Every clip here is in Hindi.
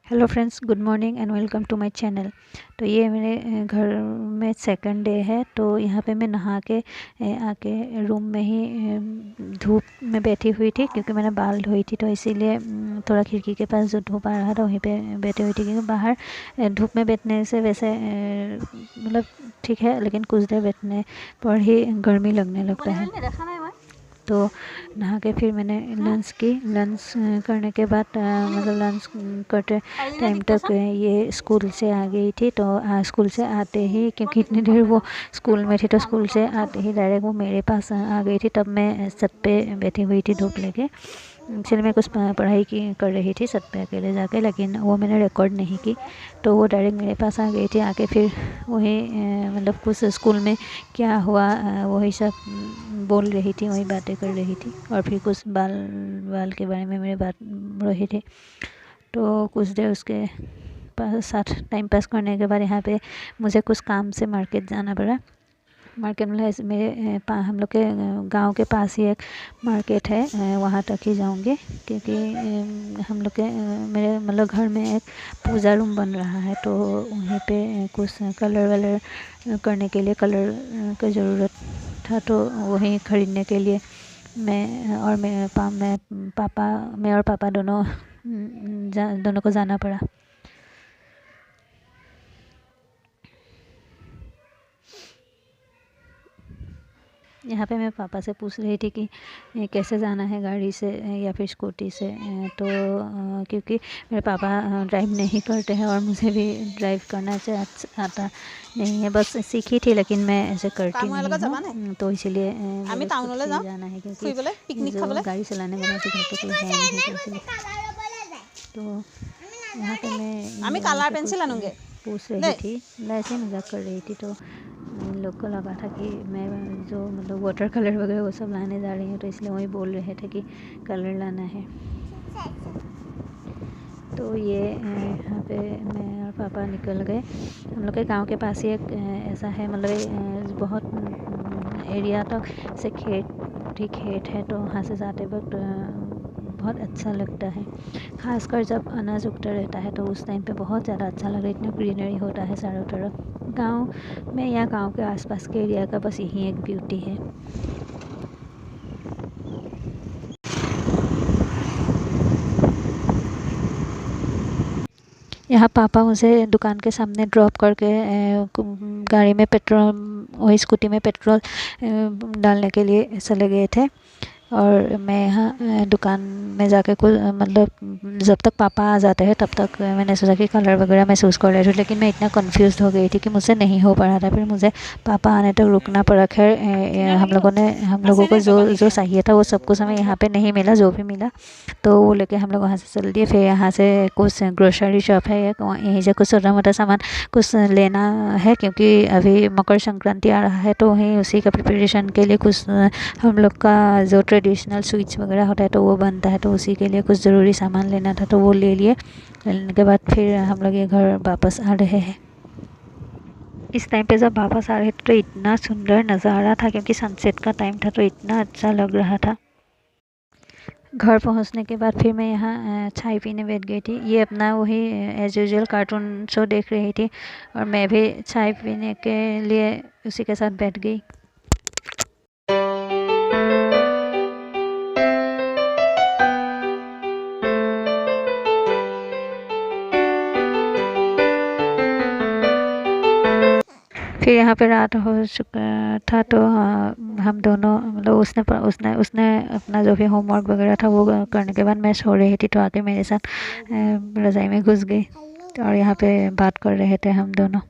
Hello friends, good morning and welcome to my channel. तो ये मेरे घर में सेकंड डे है। तो यहाँ पे मैं नहा के आके रूम में ही धूप में बैठी हुई थी, क्योंकि मैंने बाल धोई थी। तो इसीलिए थोड़ा खिड़की के पास जो धूप आ रहा था वहीं पे बैठी हुई थी, क्योंकि बाहर धूप में बैठने से वैसे मतलब ठीक है, लेकिन कुछ देर बैठने पर ही गर्मी लगने लगता है। तो नहा के फिर मैंने लंच करने के बाद मतलब लंच करते टाइम तक ये स्कूल से आ गई थी। तो स्कूल से आते ही, क्योंकि इतनी देर वो स्कूल में थी, तो स्कूल से आते ही डायरेक्ट वो मेरे पास आ गई थी। तब मैं छत पे बैठी हुई थी धूप लेके। एक्चुअली मैं कुछ पढ़ाई की कर रही थी छत पे अकेले जाके, लेकिन वो मैंने रिकॉर्ड नहीं की। तो वो डायरेक्ट मेरे पास आ गई थी। आके फिर वही मतलब कुछ स्कूल में क्या हुआ वही सब बोल रही थी, वही बातें कर रही थी। और फिर कुछ बाल बाल के बारे में मेरे बात रही थी। तो कुछ देर उसके पास साथ टाइम पास करने के बाद यहाँ पे मुझे कुछ काम से मार्केट जाना पड़ा। मार्केट मतलब ऐसे मेरे हम लोग के गांव के पास ही एक मार्केट है, वहाँ तक ही जाऊंगी, क्योंकि हम लोग के मेरे मतलब घर में एक पूजा रूम बन रहा है। तो वहीं पे कुछ कलर वलर करने के लिए कलर की ज़रूरत था। तो वहीं ख़रीदने के लिए मैं और पापा दोनों दोनों को जाना पड़ा। यहाँ पे मैं पापा से पूछ रही थी कि कैसे जाना है, गाड़ी से या फिर स्कूटी से। तो क्योंकि मेरे पापा ड्राइव नहीं करते हैं और मुझे भी ड्राइव करना आता नहीं है। बस सीखी थी, लेकिन मैं ऐसे करती नहीं हूँ। तो इसीलिए मुझे खुद से ही जाना है, क्योंकि जो गाड़ी चलाने वाला तो घर पे कोई है नहीं। तो इसलिए तो यहाँ पे मैं पूछ रही थी, मैं ऐसे ही मजाक कर रही थी। तो इन लोग को लगा था कि मैं जो मतलब वाटर कलर वगैरह वो सब लाने जा रही हूँ, तो इसलिए वही बोल रहे थे कि कलर लाना है। तो ये यहाँ पे मैं और पापा निकल गए। हम लोग के गांव के पास ही एक ऐसा है, मतलब बहुत एरिया तक से खेत है। तो वहाँ से जाते वक्त बहुत अच्छा लगता है, खासकर जब अनाज उगता रहता है। तो उस टाइम पे बहुत ज़्यादा अच्छा लगता है, इतना ग्रीनरी होता है चारों तरफ। गांव में या गांव के आसपास के एरिया का बस यही एक ब्यूटी है। यहाँ पापा मुझे दुकान के सामने ड्रॉप करके गाड़ी में पेट्रोल वही स्कूटी में पेट्रोल डालने के लिए चले गए थे। और मैं यहाँ दुकान में जाके कुछ मतलब जब तक पापा आ जाते हैं तब तक मैंने सोचा कि कलर वगैरह महसूस कर रही थी, लेकिन मैं इतना कंफ्यूज हो गई थी कि मुझसे नहीं हो पा रहा था। फिर मुझे पापा आने तक रुकना पड़ा। खैर हम लोगों को जो जो चाहिए था वो सब कुछ हमें यहाँ पे नहीं मिला। जो भी मिला तो वो लेके हम लोग वहाँ से चल दिए। फिर यहाँ से कुछ ग्रोसरी शॉप है यहीं से कुछ छोटा मोटा सामान कुछ लेना है, क्योंकि अभी मकर संक्रांति आ रहा है। तो वहीं उसी का प्रिपरेशन के लिए कुछ हम लोग का जो ट्रेडिशनल स्वीट्स वगैरह होता है तो वो बनता है। तो उसी के लिए कुछ ज़रूरी सामान लेना था, तो वो ले लिए। लेने के बाद फिर हम लोग ये घर वापस आ रहे हैं। इस टाइम पे जब वापस आ रहे थे तो इतना सुंदर नज़ारा था, क्योंकि सनसेट का टाइम था, तो इतना अच्छा लग रहा था। घर पहुंचने के बाद फिर मैं यहाँ चाय पीने बैठ गई थी। ये अपना वही एज यूजुअल कार्टून शो देख रही थी, और मैं भी चाय पीने के लिए उसी के साथ बैठ गई। फिर यहाँ पे रात हो चुका था। तो हम दोनों मतलब उसने उसने अपना जो भी होमवर्क वगैरह था वो करने के बाद मैं सो रही थी। तो आके मेरे साथ रज़ाई में घुस गई, और यहाँ पे बात कर रहे थे हम दोनों।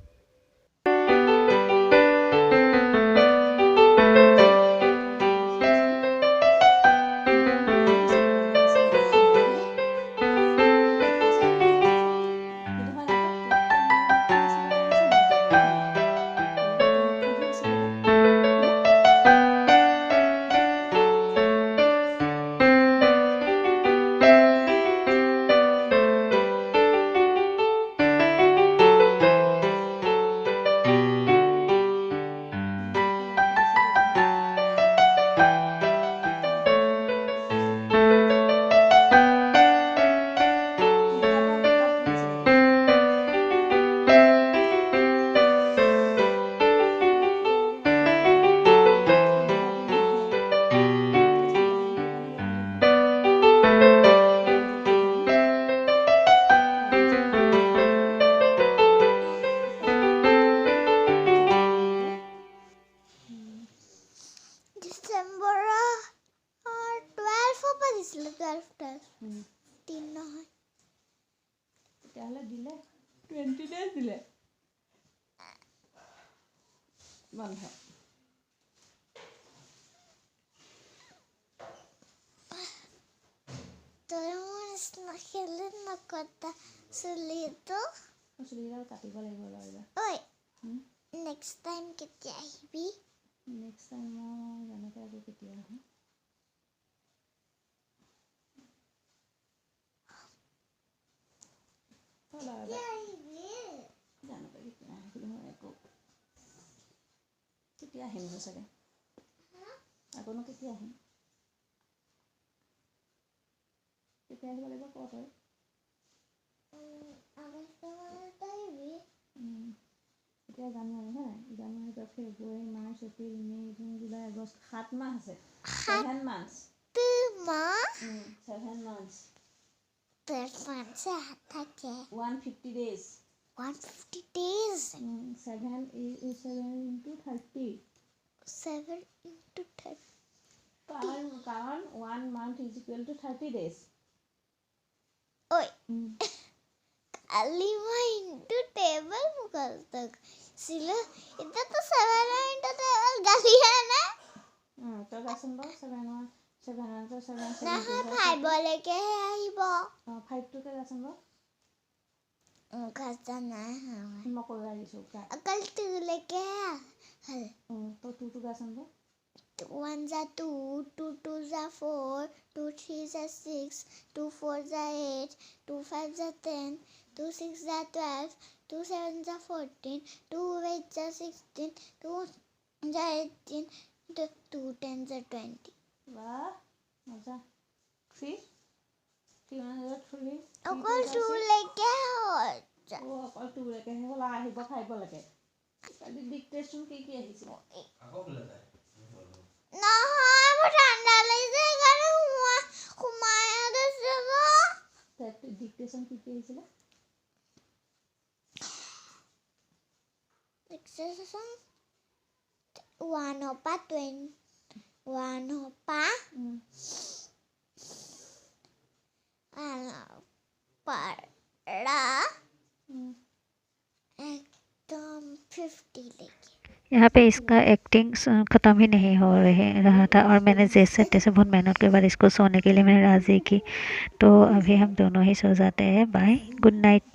তেতিয়াহ'লে দিলে 20 days দিলে বন্ধ। চুলিডাল কাটিব লাগিব ল'ৰা। নেক্সট টাইম কেতিয়া আহিবি? নেক্সট টাইম মই জানো পাই আকৌ কেতিয়া আহোঁ। জানো পাই কেতিয়া আহিবি মই আকৌ কেতিয়া আহিম ন চাগে আকৌনো কেতিয়া আহিম কেতিয়া আহিব লাগিব ক তই। এতিয়া জানুৱাৰী হয় জানুৱাৰী ফেব্ৰুৱাৰী মাৰ্চ এপ্ৰিল মে' জুন জুলাই আগষ্ট 7 মাহ আছে 7 months 7 months 150 days 150 days 7 into 30 7 into 30 কাৰণ 1 month is equal to 30 days oi কালি মই ইনটু টেবল মুখস্থ কৰিছিলোঁ এতিয়া তো 7 ইনটু টেবল গালি আনে তই গাচোন বাৰু 7 নহয় 5 লৈকেহে আহিব 5 টোকে গাচোন বাৰু মুখস্থ নাই মই কৈ আহিছোঁ অকল 2 লৈকেহে হ'ল তই 2 টো গাচোন বাৰু 1 जा 2 2 2 जा 4 2 3 जा 6 2 4 जा 8 2 5 जा 10 2 6 जा 12 2 7 जा 14 2 8 जा 16 2 जा 18 2 10 जा 20 वाह मजा 3 অকল 2 লৈকে হ'ল অকল 2 লৈকেহে হ'ল আহিব 5 লৈকে ডিক্টেশ্যন কি আহিছিল নহয় মোৰ ঠাণ্ডা লাগিছে সেইকাৰণে সোমাই দিছোঁ ডিক্টেশ্যন কি আহিছিলে ডিক্টেশ্যন 1 পৰা 20 1 পৰা एकदम 50 लेके यहाँ पे इसका एक्टिंग ख़त्म ही नहीं हो रहा था और मैंने जैसे तैसे बहुत मेहनत के बाद इसको सोने के लिए मैंने राज़ी की। तो अभी हम दोनों ही सो जाते हैं। Bye good night.